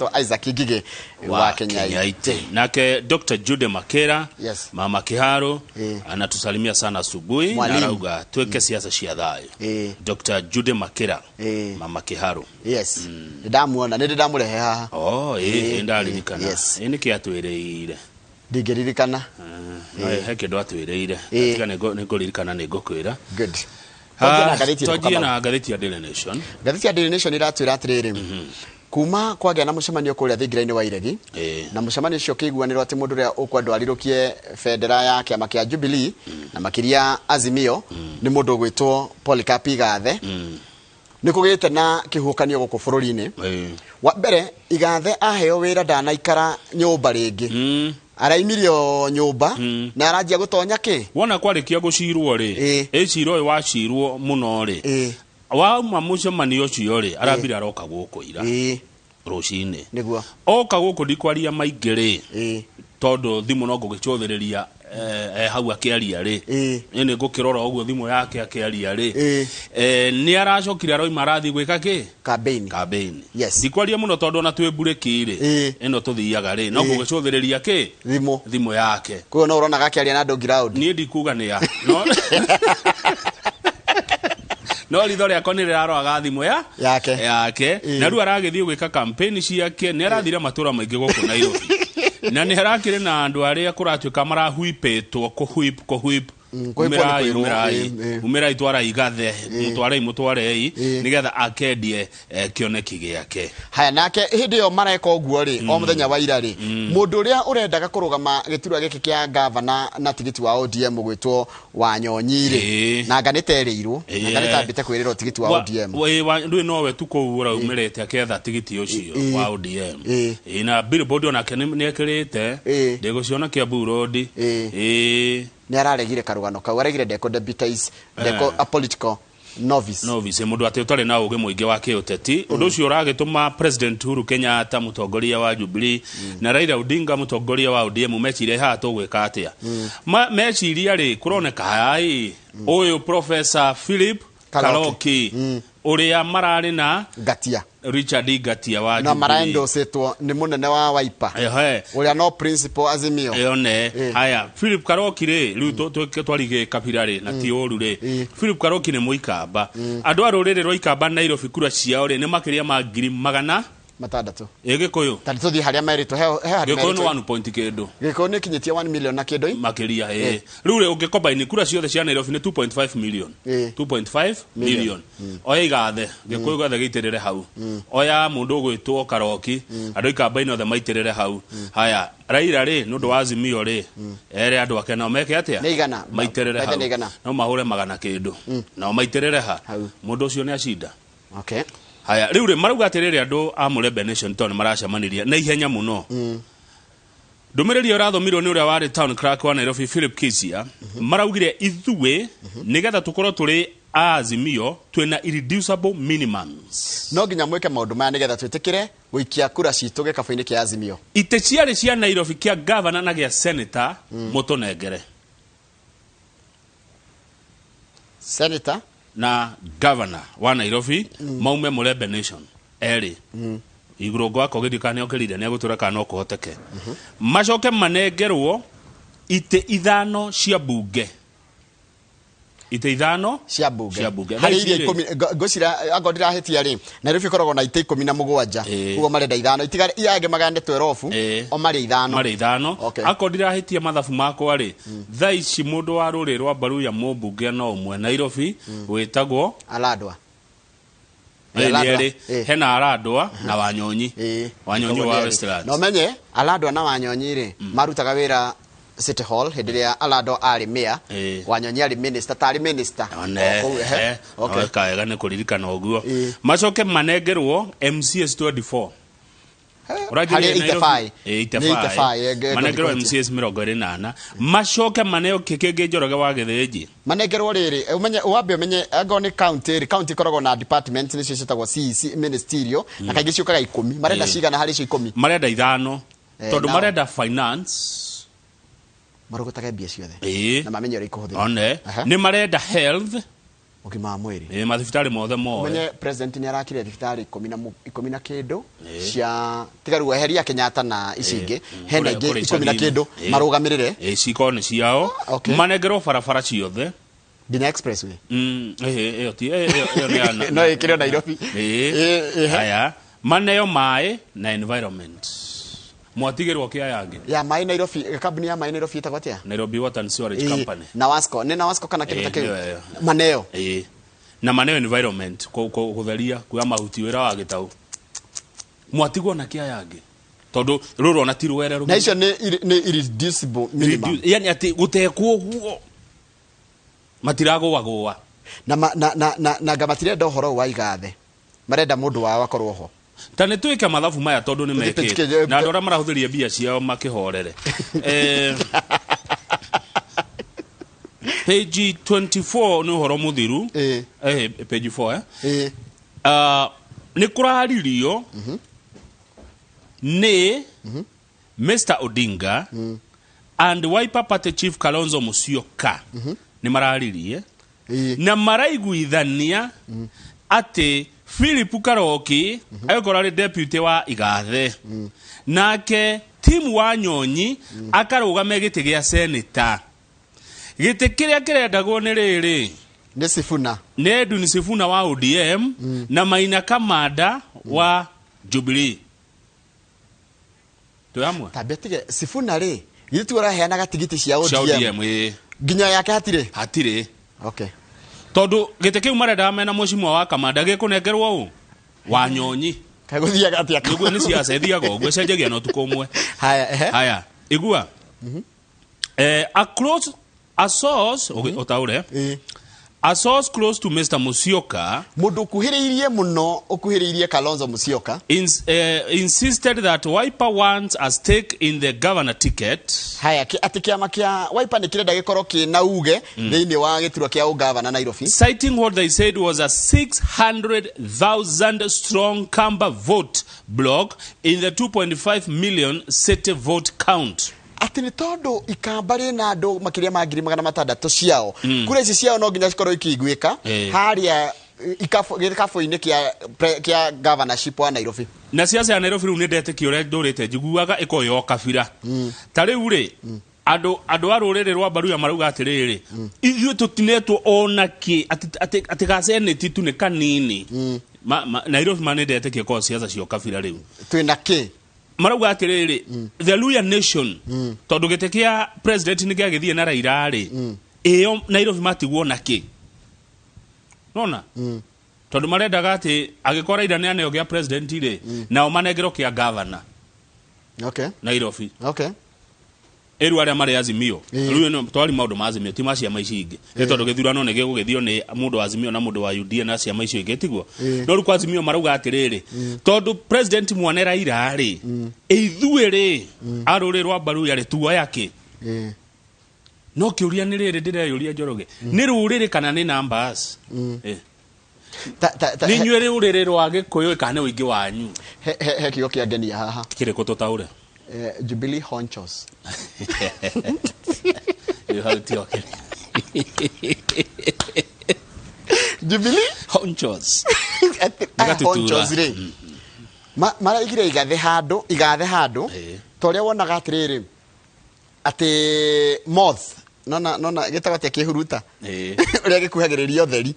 witå Isaac Ngigĩ wa Kenyaite. Nake Dr. Jude Makera, yes. Mama Kiharo, anatusalimia sana asubuhi na arauga tweke siasa cia thayo. Dr. Jude Makera, Mama Kiharo. Yes. Ndamuona nĩ ndamurehe haha. Ndaririkana. Yes. Nĩ kĩatwĩrĩire. Ndingĩririkana. He kĩndũ atwĩrĩire. Tiga nĩ ngũririkana nĩ ngũkwĩra. Good. Tujie na gatheti ya Daily Nation. Gatheti ya Daily Nation iratwĩra atĩrĩrĩ. Kuma kwagĩa na mũcemanio kũrĩa thingira-inĩ wa Iregi. Na mũcemanio ũcio kĩiguanĩrwo atĩ mũndũ ũrĩa ũkwandwarĩrũkie bendera ya kĩama kĩa Jubilee na makĩria Azimio nĩ mũndũ ũgwĩtwo Polycarp Igathe. Nĩ kũgĩte na kĩhuhũkanio gũkũ bũrũri-inĩ. Wa mbere Igathe aheo wĩra ndanaikara nyũmba rĩngĩ. Araimirio nyũmba na aranjia gũtonya kĩ? Wona kwarĩkia gũcirwo rĩ, ciro ũyũ wacirwo mũno rĩ. Wauma mũcemanio ũcio rĩ, arambire aroka gũkũ ira. Rũcinĩ. Nĩguo. Oka gũkũ ndikwaria maingĩ rĩ. Tondũ thimũ no ngũgĩcũthĩrĩria hau akĩaria rĩ. Nĩ ngũkĩrora ũguo thimũ yake akĩaria rĩ. Nĩ aracokire aroima arathi gwĩka kĩ? Campaign. Yes. Ndikwaria mũno tondũ ona twĩ bureki rĩ. Ĩno tũthiaga rĩ. No ngũgĩcũthĩrĩria kĩ? Thimũ yake. Kuo no ũrona gakĩaria na andũ ground. Niĩ ndikuga nĩ ya. No ritho rĩakwa nĩ rĩraroaga thimũ yake. Na rĩu aragĩthiĩ gwĩka campaign ciake. Nĩ arathire matũra maingĩ gũkũ Nairobi. Na nĩ harakĩrĩ na andũ arĩa kũratuĩka marahuipĩtwo kũhuip umirai twara Igathe mutwarei nigetha akendie kĩoneki gĩake. Haya nake hĩndĩ ĩyo mareka ũguo rĩ o mũthenya wa ira rĩ mũndũ ũrĩa ũrendaga kũrũgama gĩturwa gĩkĩ kĩa gavana na tigiti wa ODM gwĩtwo Wanyonyi rĩ na nganĩterĩirwo na nganĩtambĩte kwĩrĩrwo tigiti wa ODM ndũĩ nowe tu kũura umĩrĩte aketha tigiti ũcio wa ODM na billboard onake nĩ ekĩrĩte ndĩgũciona Kiambu Road ni araregire karugano kau aregire ndeko deputize ndeko a political novice mundu ati utari na uge muingi wa kiuteti undu ucio uragituma President Uhuru Kenyatta mutongoria wa Jubilee na Raila Odinga mutongoria wa ODM mechire ha tugwika atia mechiria ri kuroneka hai uyu Professor Philip Karoki uria marari na Gatia Richard Gatia wa na maraendo setwo ni munene wa Wiper uria no principal Azimio haya Philip Karoki ri twarige kabira ri na ti oru ri Philip Karoki ni muikamba andu a rurire rwa ikamba Nairobi kura ciao ri ni makiria ma ngiri magana matandatu Gikuyu tari tuthi haria merito he Gikuyu no 1 point kindu Gikuyu ni kinyitie 1 million na kindu makiria riu ri ungekombaini kura ciothe cia Nairobi ni 2.5 million 2.5 million oya Igathe Gikuyu gathe gitirire hau oya mundu ugwitwo Karoki andu ikamba-ini othe maitirire hau haya Raila ri nundu wa Azimio ri ere andu ake nao meke atia maitirire hau no mahure magana kindu nao maitirire ha mundu ucio ni acinda okay. Haya riu ri marauga atiriri andu a Mulembe Nation town maracemaniria na ihenya muno ndumiriri urathomirwo ni uria wari town clerk wa Nairobi Philip Kisia maraugire ithuwe nigetha tukorwo turi Azimio twina irreducible minimums no nginya mweke maundu maya nigetha twitikire guikia kura citu gikabu-ini kia Azimio ite ciari cia Nairobi kia governor na gia senator mutonengere senator na governor wa Nairobi maume Mulembe Nation eri iguru gwako githikane okirire ne gutura kana okuhoteke macoke manengerwo ite ithano cia bunge ite ithano cia bunge hari iria 10 ngocira agodira hetia ri Nairobi koragwo na ite 17 kugo marenda ithano itigari iage magande 12 o mari ithano akodira hetia mathabu makwa ri thaici mundu wa ruri rwa mbaru ya mubunge no umwe Nairobi witagwo Aladwa hena Aladwa na Wanyonyi wa Westlands no menye Aladwa na Wanyonyi ri marutaga wira City Hall hediria Aladwa ari mayor Wanyonyi ari minister tari minister okay kaega ne kuririkana uguo macoke manengerwo MCS 24 uragire manengerwo MCS 28 macoke maneo kikenge njoroge wa githĩnji manengerwo riri umenye wambe umenye ago ni county koragwo na department ni cicetagwo CC ministerial na kaingĩ ciukaga 10 marenda cigana hari icio 10 marenda ithano tondu marenda finance marugutaga mbia ciothe na mamenye uri kuhuthira ni marenda health Ukima mwiri. Mathibitari mothe mo. Menye president ni arakire thibitari 10 na kindu cia tigaru eheria Kenyatta na icinge hena ingi 10 na kindu marugamirire. Ciko ni ciao. Manengero barabara ciothe. Dina expressway. Eo ni ana. No ikire Nairobi. Haya. Maneo mai na environment. Mwatigirwo kia yangi. Ya mai Nairobi, kambuni ya mai Nairobi itagwa atia? Nairobi Water and Sewerage Company. Na Wasco, ni na Wasco kana kindu ta kiu. Maneo. Na maneo environment kutheria kuya mahuti wira wa gitau. Mwatigwo na kia yangi. Tondu ruru ona tirwere rugi. Na icio ni irreducible minimum. Yani ati gutekwo guo. Matirago wagwa. Na gamatire ndo horo wa igathe. Marenda mundu wao akorwo ho. Tane tuike mathabu maya tondu ni meke. Na andu aria marahuthiria bia ciao makihorere. Page 24 ni horo muthiru. Page 4 ni kuraririo ni Mr. Odinga and Wiper Party Chief Kalonzo Musyoka ni mararirie na maraiguithania ati Philip Karoki akorari deputy wa igathe nake Tim Wanyonyi akarugame giti gia senator giti kiria kirendagwo ni riri ni Sifuna ni Sifuna wa ODM na Maina Kamanda wa Jubilee tuamwa tabetige Sifuna ri yitu araheana tigiti cia ODM ginya yake hatire okay tondu gite kiu marenda mena mucimo wa Kamanda gikunengerwo u Wanyonyi kaguthia gatia niguo ni ciaca ithiaga uguo cenjagia no tukumwe haya igua a source close to Mr. Musyoka mundu kuhiriirie muno ukuhiriirie Kalonzo Musyoka insisted that Wiper wants a stake in the governor ticket. Haya ati kiama kia Wiper nikirenda gikoro kina uge thiini wa gituro kia ugavana Nairobi, citing what they said was a 600,000 strong Kamba vote block in the 2.5 million city vote count. Ati ni tondu ikambari na andu makiria ma 600,000 ciao kure ici ciao no nginya cikorwo ikiguika haria gikafu-ini kia governorship wa Nairobi. Na siasa ya Nairobi ni ndete kiore ndurite njiguaga ikoyo kabira ta riu ri andu arurire rwa Baruya maruga atiriri ithu tutinetwo onaki ati ga senate tu ni kanini Nairobi mane ndete kiko siasa cio kabira riu twina ki maruga atiriri the Luya nation tondu gite kia president ni githie na Raila ri iyo Nairobi matigwo naki nona tondu marendaga ati agikora ira ne aneyo gia president ri nao manegero kia governor Nairobi eru aria mari Azimio riu no twari maundu ma Azimio ti macia maici ingi ni tondu githurano ne gigugithio ni mundu wa Azimio na mundu wa UDA na cia maici ingi tiguo no ru kwa Azimio maruga atiriri tondu president mwanera ira ri ithuiri aruri rwa Baruya ri tuwa yake no kiuria ni riri ndireyuria Njoroge ni ruriri kana ni numbers ni nywere uriri rwa Gikuyu kana wingi wanyu he kiyo kia ngenia haha kire ko tutaure Jubilee honchos you have to okay Jubilee honchos honchos ri mara igire igathe handu toria wonaga atiriri ati moth nona gitagati kihuruta uria gikuhagiriria utheri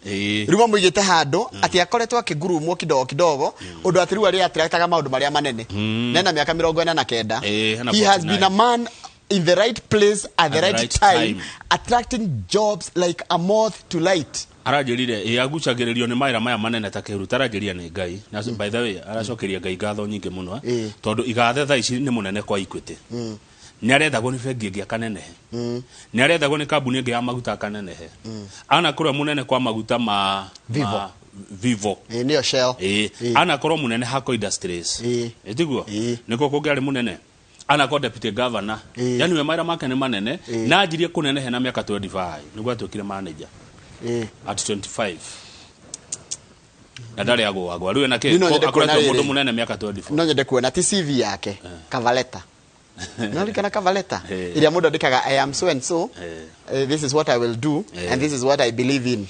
riu muigite handu ati akoretwo akigurumwo kidogo undu ati riu ari atractaga maundu maria manene nena miaka 49 he has been a man in the right place at the right time attracting jobs like a moth to light. Arajirire agucagiririo ni maira maya manene ta kihuruta arajiria ni Ngai na by the way aracokeria Ngai gatho nyingi muno tondu igathe tha ici ni munene kwa Equity ni arethagwo ni bengi ngia kanenehe ni arethagwo ni kambuni ngia maguta kanenehe ana korwo munene kwa maguta ma Vivo ni Shell ana korwo munene Hako Industries etiguo niko kungiari munene ana ko deputy governor yani we maira make ni manene na ajirie kunenehe na miaka 25 niguo atukire manager at 25 na ndari agwa riu na ke akoretwo mundu munene miaka 24 no nyende kuona ti CV yake kavaleta no likana kavaleta iria mundu ndikaga I am so and so this is what I will do and this is what I believe in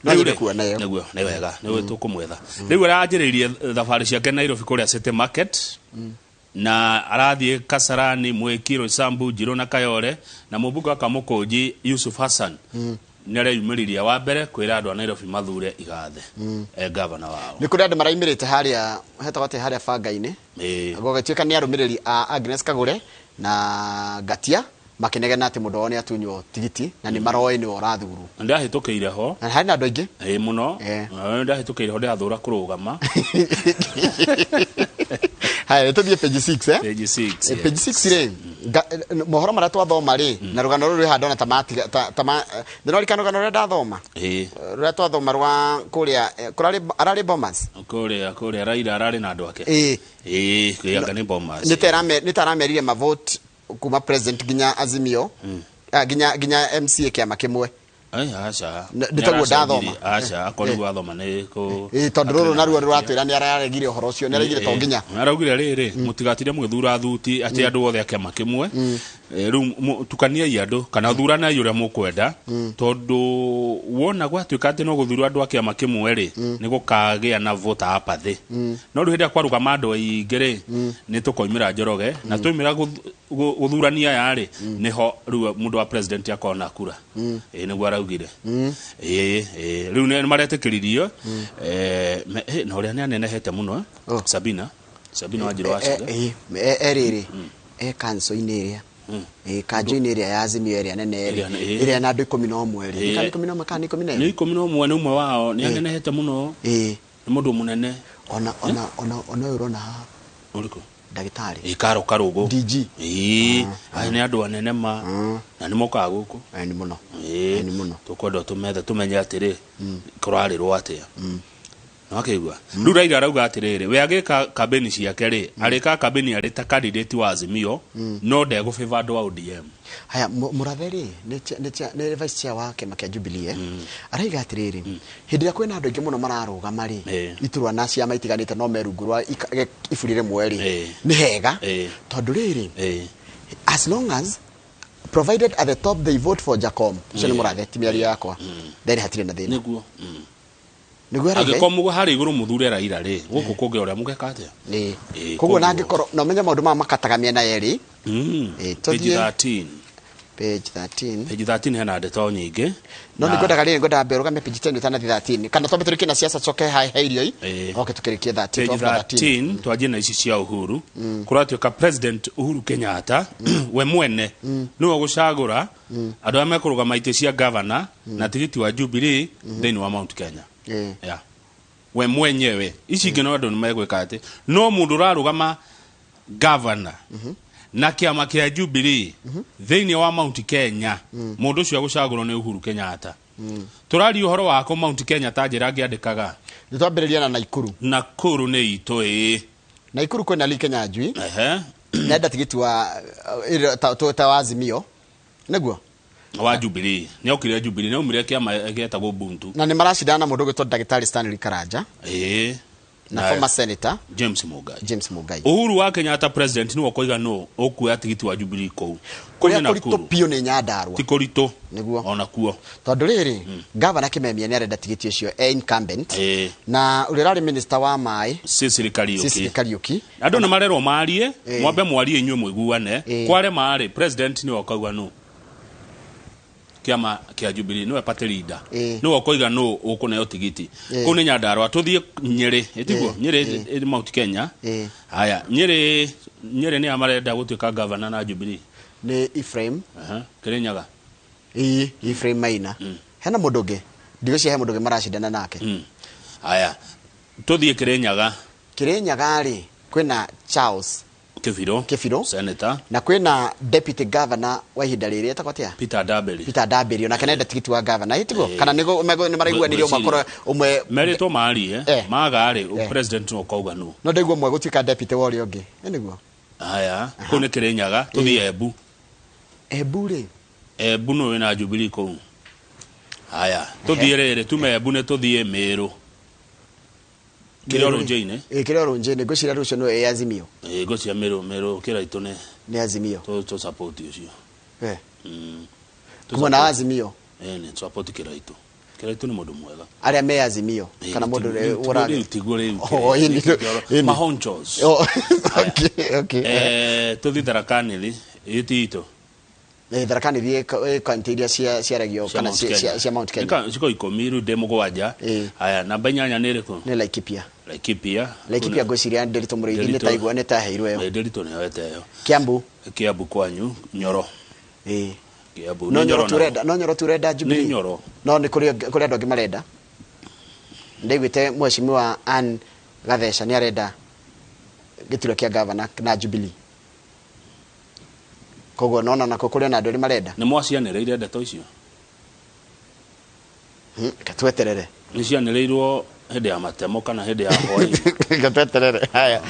no nyende kuona yo niguo ni wega ni tukumwetha riu aranjiririe thabari ciake Nairobi kuria City Market na arathie Kasarani, Mwikiro, Sambu, Njiro na Kayore na mubuga akamukunji Yusuf Hassan ni areyumiriria wa mbere kwira andu a Nairobi mathure igathe governor wao ni kuri andu maraimirite haria hetagate haria banga-ini gogatuika ni arumiriri a Agnes Kagure na Gatia makinegena ati mundu wone atunywo tigiti na ni maroe ni orathuru ndahitukiire ho na hari na andu aingi muno ndahitukiire ho ndathura kurugama haya tuthie page 6 page 6 page 6 ri mohoro mara twathoma ri na rugano ruri handona tama ndinori kanugano rura ndathoma rura twathoma rwa kuria kurari arari Bomas kuria Raila arari na andu ake kuyanga ni Bomas ni taramerire mavote kuma president ginya Azimio ginya MCA kiama kimwe acha nditaguo ndathoma acha akorwo athoma ni ko tondururu naruo ruratwira ni araregire uhoro ucio ni araigire to ginya araugire riri mutigatire mwithura thuti ati andu othe akiama kimwe riu tukania andu kana thurana uria mukwenda tondu wona gwatuika ati no guthura andu akiama kimwe ri ni gukagia na voter apathy no riu hinda kwaruga mandu aingi ri ni tukoimira Njoroge na tuimira guthurania yari niho riu mundu wa president akona kura niguo araugire riu ni maretikiririo na uria ni anenehete muno Sabina Wanjiru wacio eriri kanso-ini iria kanjo-ini iria ya Azimio iria nene iria na andu 11 ri kana 11 kana 11 ni 11 ni umwe wao ni anenehete muno ni mundu munene ona urona uriko ndagitari Karo Karugo DG ai ni andu anene ma na ni moka guku ni muno ni muno tukwenda tumenye atiri kurari rwatia no akigwa riu Raila arauga atiriri we agika kambeni ciake ri arika kambeni ari ta candidate wa Azimio no ndego favor andu wa ODM haya muratheri ni vice chair wa kema kia Jubilee araiga atiriri hindi ya kwena andu aingi muno mararuga mari iturwa na ciama itiganite no merungurwa ifurire mweri ni hega tondu riri as long as provided at the top they vote for Jacom so ni muratheti miari yakwa then hatire na thina niguo agikomugo hari iguru muthure Raila ri guku kunge uria mugeka atia koguo na ngikoro no menya maundu ma makataga miena yeri page 13 hena ndeto nyingi no nigodaga ri ngoda mberuga me page 10 tana 13 kana tombe turiki na siasa coke hai irio oke tukirikie 13 twajie na ici cia uhuru kuratuika president Uhuru Kenyatta we mwene niwe gucagura andu ame kuruga maite cia governor na tigiti wa Jubilee thini wa Mount Kenya we mwenyewe ici ngeno andu nimegwika ati no mundu rarugama governor na kiama kia Jubilee thini wa Mount Kenya mundu ucio agucagurwo ni Uhuru Kenyatta turari uhoro wako Mount Kenya tajira ngiandikaga nitwambiriria na Nakuru ni itu Nakuru kwena li Kenya njui nenda tigiti wa ta wa Azimio niguo wa Jubilee ni okire Jubilee ni umire kiama getagwo Buntu na ni marashidana mundu gitwa Dagitari Stanley Karanja na former senator James Mugai Uhuru wa Kenyatta president ni wokoiga no okuya tigiti wa Jubilee kou kuria kurito pio ni Nyandarua tikorito niguo ona kuo tondu riri governor kimemia ni arenda tigiti ucio incumbent na urira minister wa mai Sisiri Kariuki andu na marerwo marie mwambe mwarie inywe mwiguane kware mari president ni wokoiga no kiama kia Jubilee no epate leader no wokoiga no ukuneyo tigiti ko ni Nyandarua tuthie Nyeri etiguo Nyeri Mount Kenya haya Nyeri ni amarenda gutuika governor na Jubilee ni Ephraim Kirinyaga Ephraim Maina hena munduge ndigocia he munduge marashidana nake haya tuthie Kirinyaga ri kwina Charles Kefiro senator na kwina deputy governor wa ihinda riri etakwatia Peter Daberi na kanenda tigiti wa governor itigo kana ni maraigua nirio makoro umwe merito mari magari president no kauga no ndaigua mwe gutika deputy wa rio ngi niguo haya ko ni Kirinyaga tuthie Ebu ri Ebu no wina Jubilee ko haya tuthie riri Ebu ne tuthie Meru Kiroro Njine Kiroro Njine gocira rucio no Azimio gocira Meru kiraito ni Azimio to support ucio kuma na Azimio ni support kiraito Kiraitu ni mundu mwega aria me Azimio kana mundu urari tigure mahonchos okay tuthi Tharakanithi itito Tharakani thie kantiria cia regio kana cia Mount Kenya siko ikomiru demo gwaja aya namba 8 ni riku ni Laikipia ngociria Nderitu Muriithi ni taigua ni taheirwo yo Nderitu ni yoete yo Kiambu kwanyu Nyoro Kiambu no Nyoro turenda Jubilee ni Nyoro no ni kuri andu angi marenda ndigwite mweshimiwa Ann Gathesha ni arenda gituro kia governor na Jubilee kogo nona nako kuri na andu marenda ni mwacianereire ndeto icio katweterere ni cianereirwo hede ya matemo kana hede ya hoi katweterere haya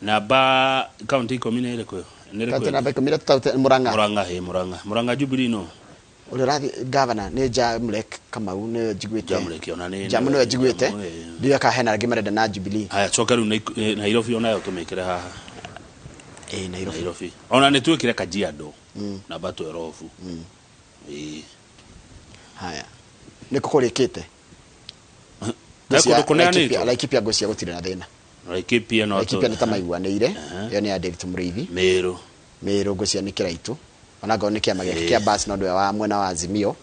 namba county komine ile kwe county namba komine tutate Muranga Jubilee no ule rathi governor ni Jamlek Kamau ne jigwete Jamlek ona ni Jamu no jigwete ndio ka hena gimerenda na Jubilee haya chokeru Nairobi ona yo tumekire haha Nairobi ona ni tuikire Kajiado na batu erofu haya niko kurikite Laikipia gocia gutire na thina Laikipia no Laikipia nitamaiguaneire yo ni ya Nderitu Muriithi Meru gocia ni Kiraitu ona go ni kiama kia bus no ndwe wa mwena wa Azimio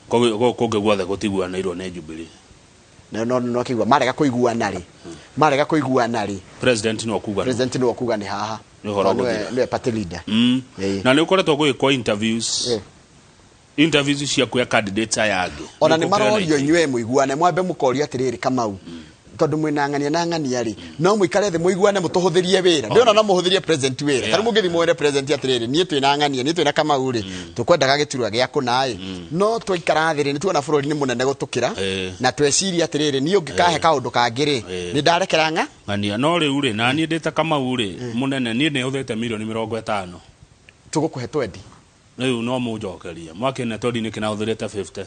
koge gwathe gutiguanairwo ne Jubilee no kigwa marega kuiguana ri president no kuga ni haha no party leader na ni ukoretwo gwikwa interviews cia kuya candidates ayage ona ni marorio nywe muiguane mwambe mukoria atiriri Kamau tondu mwinangania ri no muikare the muiguane mutuhuthirie wira ndiona no muhuthirie president wira kari mungithi mwere president atiriri nie twinangania nie twina Kamau ri tukwendaga giturwa gia kunai no twaikara thiri ni tuona bururi ni munene gutukira na tweciria atiriri nie ungikahe kaundu kangiri ni ndarekera ngania no riu ri na nie ndita Kamau ri munene nie ne huthete milioni 50 tugukuhe twendi riu no mujokeria mwakene todi ni kina huthirite 50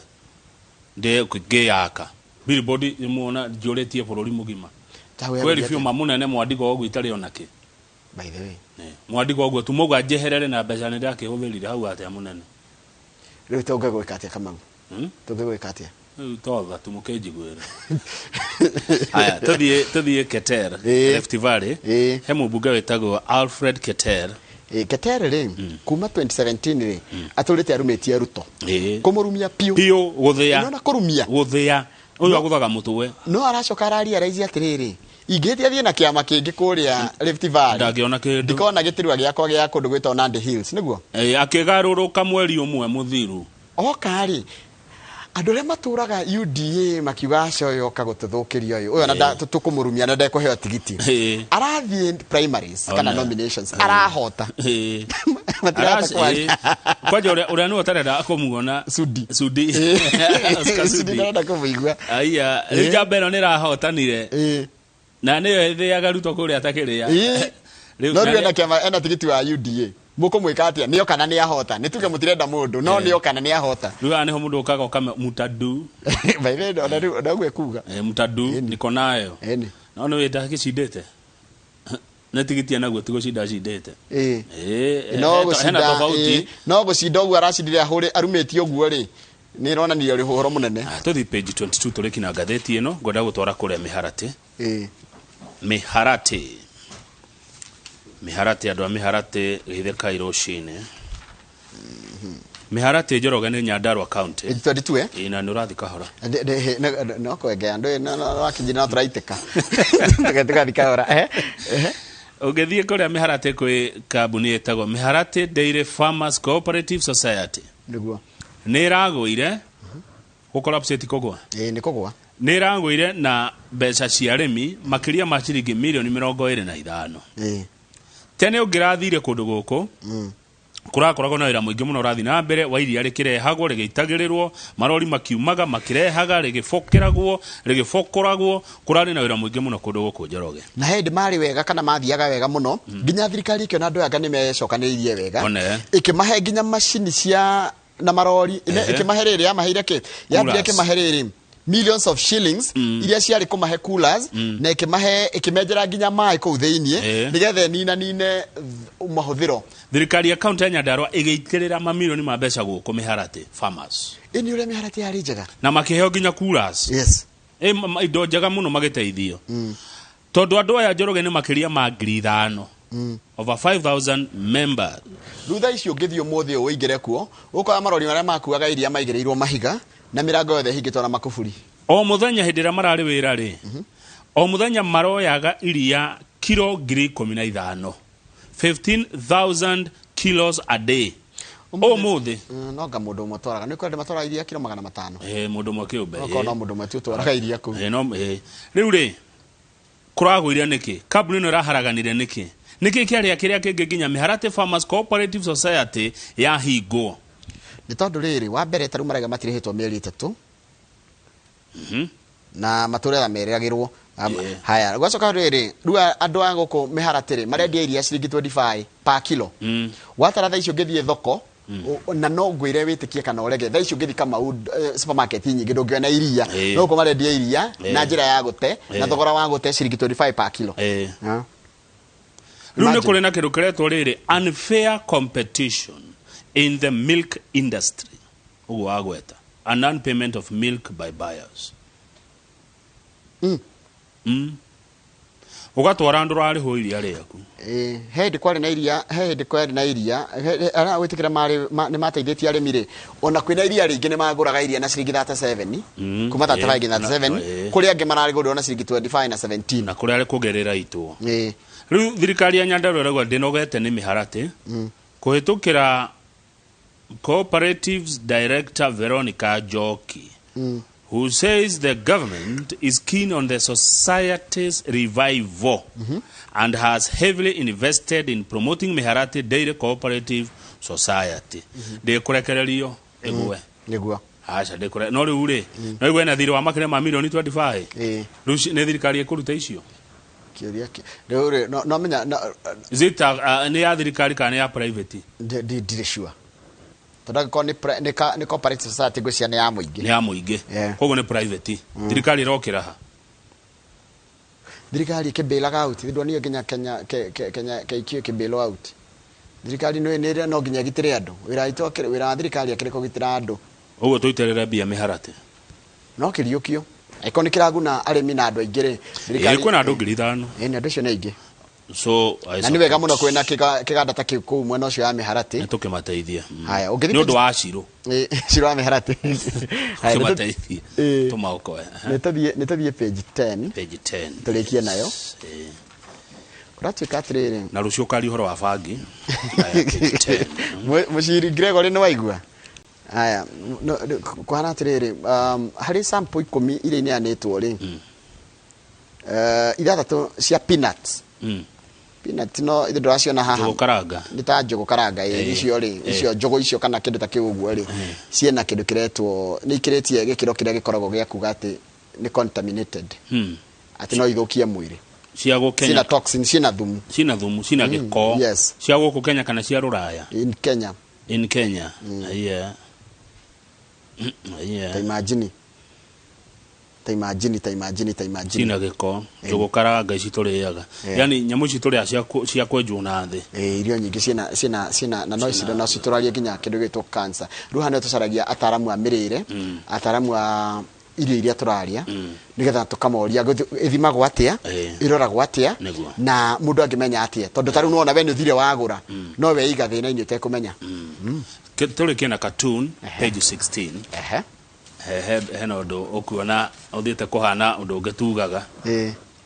de kugiyaka billboard imuona joretie bururi mugima kweli fio mamunene mwandigo ogwo itari onake by the way mwandigo ogwo tumuga jeherere na mbeca ni ndake huthirire hau ate munene riu toga gwikatia Kamau toga gwikatia toga tumukejigwera haya todie Keter Rift Valley he mubunge wetagwo Alfred Keter Keter ri kuma 2017 ri aturite arumetie Ruto kumurumia pio guthia nona kurumia uyu aguthaga mutwe no aracoka araria raisi atiriri ingithia thie na kiama kingi kuria Rift Valley ndagiona kindu ndikona gitirwa giakwa gia kundu gwitwa Nandi Hills niguo akigaruruka mweri umwe muthiru okari andu re maturaga UDA makiuga coyo kagututhukiria uyu na tukumurumia na ndekuheo tigiti arathie primaries kana nominations arahota matirata kwaje uria no tarenda akumuona Sudi nda kumuigua aya rijabero ni rahotanire na ni thiaga Ruto kuria atakiria no ndio kiama ena tigiti wa UDA mukumwika atia niyo kana ni ahota nituge mutirenda mundu no niyo kana ni ahota riu ni ho mundu ukaga kama mutadu bairendo ona gwe kuga mutadu niko nayo no no wenda gicindete na tigiti anaguo tigo cinda cindete hena tofauti no gucinda ugu aracindire ahuri arumetie uguo ri ni rona ni uri horo munene tuthi page 22 turikina gatheti ino ngoda gutwara kuria Miharate andu a Miharate githeka iroshine Miharate Njoroge ni Nyandarua County 22 ina ni urathi kahora no kwenge andu no akinjina no turaitika tugatika thikahora ugethie kuria Miharate kwi kambuni etagwo Miharate Dairy Farmers Cooperative Society niguo ni ragwire gukorapseti kogwa ni kogwa ni ragwire na mbeca cia arimi makiria ma ciringi milioni 25 tene ungirathire kundu guku kurakoragwo na wira muingi muno urathi na mbere wa iria rikirehagwo rigitagirirwo marori makiumaga makirehaga rigifokoragwo kurari na wira muingi muno kundu guku Njoroge na hendi mari wega kana mathiaga wega muno nginya thirikari ikio na andu anga ni mecokanirie wega ikimahe nginya machini cia na marori ikimaherere ya mahire ki ya ndire kimaherere millions of shillings iria ciarĩ kũmahe coolers na ĩkĩmenjera nginya maĩ kũu thĩinĩ nĩgetha nine mahũthĩro. Thirikari ya kaunti ya Nyandarua ĩgĩitĩrĩra mamilioni ma mbeca gũkũ mĩharatĩ farmers. Ini ũrĩa mĩharatĩ yarĩ njega. Na makĩheo nginya coolers. Yes. Indo njega mũno magĩteithio. Tondũ andũ aya Njoroge nĩ makĩria ma 5,000. Over 5,000 members. Rutha icio ũngĩthiĩ ũmũthĩ ũingĩre kuo, ũkoya marori marĩa makuaga iria maigĩrĩirwo mahiga na mĩrango yothe hingĩtwo na makũburi. O mũthenya hĩndĩ ĩrĩa mararĩ wĩra rĩ. O mũthenya maroyaga iria kilo 15,000. 15,000 kilos a day. O mũthĩ. No nga mũndũ ũmwe twaraga. Nĩ kwenda matwara iria kilo 500. Mũndũ ũmwe kĩũmbe. No mũndũ ũmwe tu twaraga iria kũu. Rĩu rĩ kũragũire nĩkĩ? Kambuni ĩno ĩraharaganire nĩkĩ? Nĩkĩ kĩarĩa kĩrĩa kĩngĩ nginya Mĩharatĩ Farmers Cooperative Society yahingwo? Nĩ tondũ rĩrĩ wa mbere tarũ marega matirĩhĩtwo mĩeri 3. Na matũrega meragĩrwo. Haya, gwacoka rĩrĩ, rĩu andũ a gũkũ Mĩharatĩ rĩ marendia iria ciringi 25 per kilo. Watara thaa icio ngĩthiĩ thoko na no ngwĩre wĩtĩkie kana ũrege. Thaa icio ngĩthiĩ kama supermarket nyingĩ ndũngĩona iria. No gũkũ marendia iria na njĩra ya gũte na thogora wa gũte ciringi 25 per kilo. Rĩu nĩ kũrĩ na kĩndũ kĩretwo rĩrĩ unfair competition in the milk industry. Ũguo wagweta. A non-payment of milk by buyers. Ugatwara andũ rarĩhwo iria rĩaku. Hĩndĩ kwarĩ na iria, ara gwĩtĩkĩra nĩ mateithĩtie arĩmi rĩ. Ona kwĩna iria rĩingĩ nĩ magũraga iria na ciringi 37, kuma 35 nginya 37, kũrĩa angĩ mararĩgũrĩrwo na ciringi 25 na 17. Na kũrĩa arĩ kũgerera itwo. Rĩu thirikari ya Nyandarua ĩrauga ndĩnogete nĩ Mĩharatĩ kũhĩtũkĩra Cooperatives Director Veronica Njoki, who says the government is keen on the society's revival and has heavily invested in promoting Mĩharatĩ Dairy Cooperative Society. Ndĩkũrekererio ĩgwe. Nĩguo. Aca ndĩkũre. No rĩu rĩ, no igwe na thirĩ wa makĩria ma milioni 25. Rĩu nĩ thirikari ĩkũruta icio. No menya zita nĩ ya thirikari kana ya private? Ndirĩ sure. Tondũ ko nĩ cooperative society ngwĩciria nĩ ya mũingĩ. Nĩ ya mũingĩ. Koguo nĩ private. Thirikari ĩrokĩra ha. Thirikari ĩkĩbailaga out. Thindwo niyo nginya Kenya keikio kĩbail out. Thirikari no nginya gitĩre andũ. Wĩra wa thirikari akĩrĩ kũgitĩra andũ. Ũguo tũiterera mbia Mĩharatĩ. No kĩriũkio. Eko nĩ kĩraguna arĩmi na andũ aingĩ rĩ. Thirikari kwĩna andũ 5,000. Nĩ andũ acio nĩ aingĩ. So na nĩ wega mũno kwĩna kĩganda ta kĩu kũu mwena ũcio wa Mĩharatĩ. Nĩ tũkĩmateithia. Haya, nĩ ũndũ wa Ciro. Ciro wa Mĩharatĩ. Haya, tũmateithie. Tũmaokoe. Nĩ tũthiĩ page 10. Page 10. Tũrĩkie nayo. Kũratuĩka atĩrĩrĩ. Na rũciũ kari ũhoro wa bangi. Haya, page 10. Mũciri Gregory nĩ waigua. Haya, kũhana atĩrĩrĩ, harĩ sample 10 iria ineanĩtwo rĩ. Ithathatũ cia peanuts. Peanut no ithe ndũraciona haha. Njogo karanga. Nĩ ta njogo karanga icio rĩ, icio njogo icio kana kĩndũ ta kĩu ũguo rĩ. Ciena kĩndũ kĩretwo nĩ ikĩrĩtie gĩkĩro kĩrĩa gĩkoragwo gĩa kuga atĩ nĩ contaminated. Atĩ no ithũkie mwĩrĩ. Cia gũkũ Kenya. Cina toxins, cina thumu. Cina gĩko. Yes. Cia gũkũ Kenya kana cia Rũraya? In Kenya. In Kenya. Yeah. Ta imagine. Cina gĩko. Njogo karanga ici tũrĩaga. Yani nyamũ ici tũrĩa cia kwenjwo na thĩ. Irio nyingĩ ciena na no iciro no citũrarie nginya kĩndũ gĩtwo cancer. Rĩu hano tũcaragia ataramu a mĩrĩre, ataramu a irio iria tũraria, nĩgetha tũkamoria ĩthimagwo atĩa, ĩroragwo atĩa, na mũndũ angĩmenya atĩa. Tondũ tarĩu nĩwona we nĩ ũthire wagũra, no we iga thĩna-inĩ ũtekũmenya. Tũrĩkie na cartoon, page 16. Hena ũndũ ũkuona ũthiĩte kũhana ũndũ ũngĩ tugaga.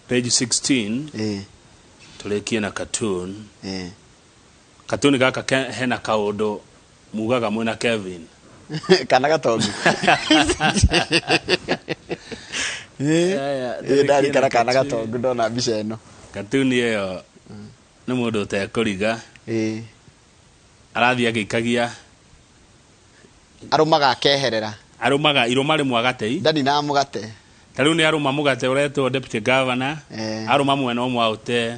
Page 16. Tũrĩkie na cartoon. Cartoon gaka hena kaũndũ mugaga mwĩna Kevin. Kana gatongu. Ndari kana gatongu ndona mbica ĩno. Cartoon ĩyo nĩ mũndũ ũtekũriga. Arathiĩ agĩikagia. Arũmaga akeherera. Arũmaga irũma rĩmwe agatei. Ndani na mũgate. Tarĩu nĩ arũma mũgate ũretwo deputy governor. Arũma mwena ũmwe aũte.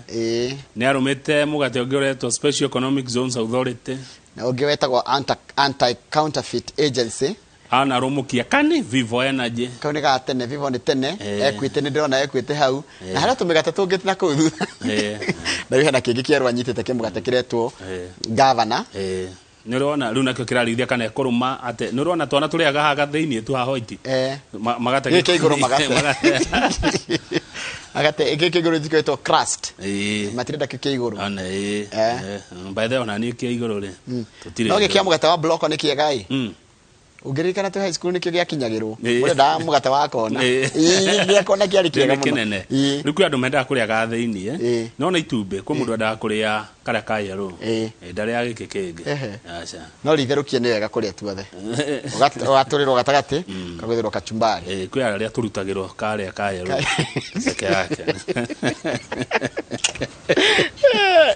Nĩ arũmĩte mũgate ũngĩ ũretwo special economic zones authority. Na ũngĩ wetagwo anti counterfeit agency. ana romukia kani Vivo Energy kaune ga tene Vivo ni tene ekwite ni ndona ekwite hau na hara tumigata tungite na kuu na wihana kingi kierwa nyitite kimugate kiretwo governor nirona riu nakio kirarithia kana kuruma ate nirona twana turiaga haga thiini tu ha hoiti magate gike iguru magate agate gike iguru diketwo crust matirenda kike iguru ana by the ona ni kike iguru ri tutire no gike amugate wa block ni kiegai ugirikana tu high school ni kio giakinyagirwo urenda mugate wa kona ni kona kiari kiega muno riku andu menda kuria ga thiini nona itumbe kwa mundu enda kuria kara kaya ro ndari ya gike kingi acha no ritherukie ni wega kuria tuothe ugaturirwo gatagati kagwithirwo kachumbari kwa aria turutagirwo kare kaya ro seke yake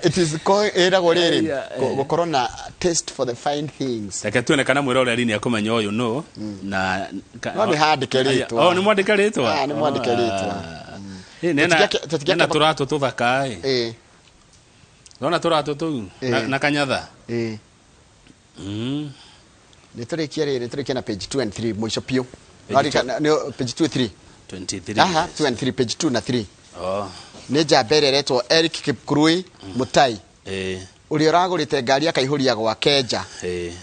it is eragwo riri gukorwo na taste for the fine things seke tuone kana mwira uria rini akumenya uyu no na no ni handike ritwa ni mwandike ritwa ni mwandike ritwa nena turato tuthaka nona turato tu na kanyatha ni turikia na page 2 and 3 mwisho pio page 2 3 aha 2 and 3 page 2 na 3 ni jambere retwo Eric Kipkurui Mutai uri uragurite ngari akaihuria gwa Kenja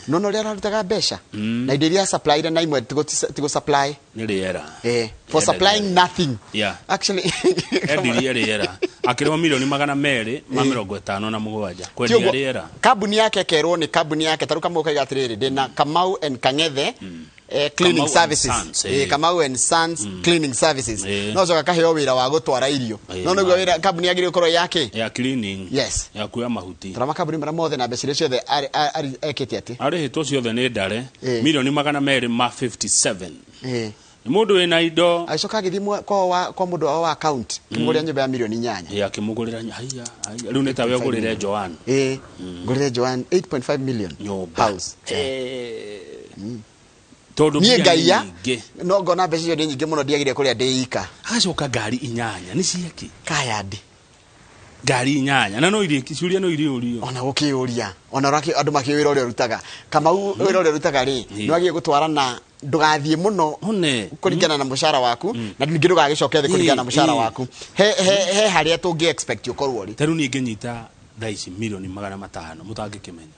nono ria arutaga besha na idiria supply na imwe tigo supply ni riera for supplying nothing actually ediria riera akirwa milioni 257 kwendia riera kabuni yake kerwo ni kabuni yake taruka muka igatiriri ndina Kamau and Kang'ethe cleaning services Kamau and Sons cleaning services no zoka kaheo wira wa gutwara irio no niguo wira kabuni yagire ukorwo yake ya cleaning yes ya kuya mahuti tarama kabuni mara mothe na becire ciothe ekete ati ari hito ciothe ni ndare milioni 257 ni mundu wina indo aicoka githimwe kwa mundu wa account kimugurira nyumba ya milioni 8 ya kimugurira haya riu ni tawe ugurire Joan ngurire Joan 8.5 million house todo ni gaia no ngona mbeca cio nyingi muno ndiagire kuria ndeika agacoka ngari 8 ni cieki kayandi ngari 8 na no iri ciuria no iri urio ona gukiuria ona raki andu makiwira uria rutaga Kamau wira uria rutaga ri no agie gutwarana ndugathie muno kuringana na mushara waku na ningi ndugagicoke thi kuringana na mushara waku he haria tungi expect ukorwo ri taru ningi nyita thaici milioni 500 mutangikimenya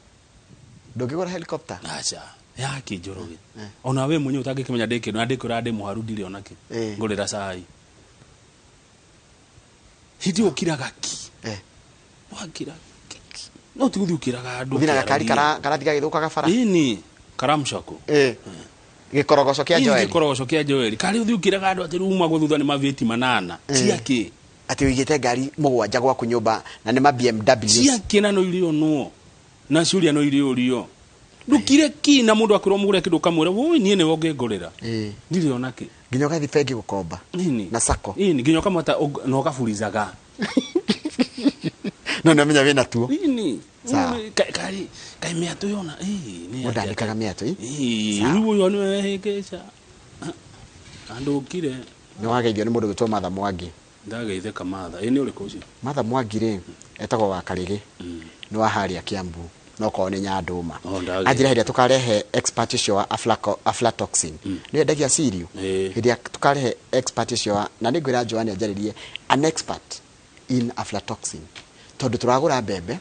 ndungigura helicopter acha ya kijoroge ona we mwenye utangikimenya ndeke na ndikura ndi muharu ndire onake ngurira sai hidi ukiraga ki wakira no tuthi ukiraga andu thina gakari karatiga githukaga bara ini karamshako gikorogoco kia Joel kari uthi ukiraga andu ati ruma guthutha ni maviti 8 ciaki ati wigite ngari mugwanja gwa kunyumba na ni ma BMW ciaki na no irio no na ciuria no irio ndukire ki na mundu akirwo mugure kindu kamwira woi nie ne woge ngorera ndire onake nginyo gathi fegi gukomba na sako nginyo kamata no gafurizaga no namenya wena tuo kai miatu yona ni ndandikaga miatu riu yo ni wehekecha andu kire ni wageithio ni mundu gitwa Matha Mwangi ndageithe kamatha ni uri kuci Matha Mwangi ri etagwo wa Karigi ni wa haria Kiambu no ko ni Nyanduma ajira hiria tukarehe expert cio wa aflatoxin ni endagia sirio hiria tukarehe expert cio na ni ngwira Joan ajaririe an expert in aflatoxin tondu turagura mbembe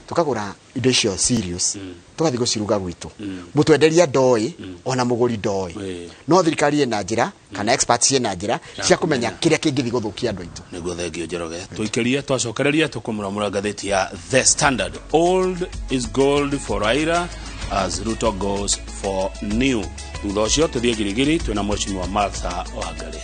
tukagura indo cio serious tugathi guciruga gwitu mutwenderia ndoi ona muguri ndoi no thirikari ina njira kana experts ina njira cia kumenya kiria kingithi guthukia andu aitu niguo thengio njoroge tuikerie twacokereria tukumuramura ngatheti ya The Standard. Old is gold for Raila as Ruto goes for new. Thutha ucio tuthie girigiri twina mheshimiwa Martha Wangari.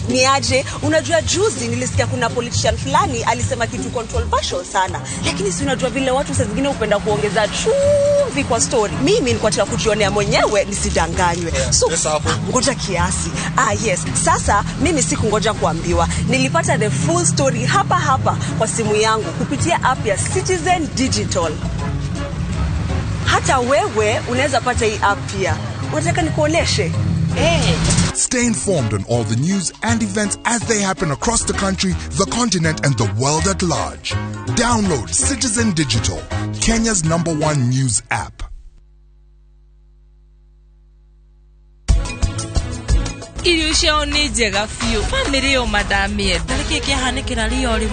Niaje, unajua juzi nilisikia kuna politician fulani alisema kitu controversial sana, lakini si unajua vile watu saa zingine upenda kuongeza chumvi chumvi kwa story. Mimi nilikuwa nataka kujionea mwenyewe nisidanganywe. So ngoja kiasi. Yes. Sasa mimi sikungoja kuambiwa. Nilipata the full story hapa kwa simu yangu kupitia app ya Citizen Digital. Hata wewe unaweza pata hii app pia. Unataka nikuoneshe? Stay informed on all the news and events as they happen across the country, the continent, and the world at large. Download Citizen Digital, Kenya's #1 news app. Irio cio nĩ njega biũ. Family yo madamienda. Nĩkĩ kĩahanĩkĩra Rio?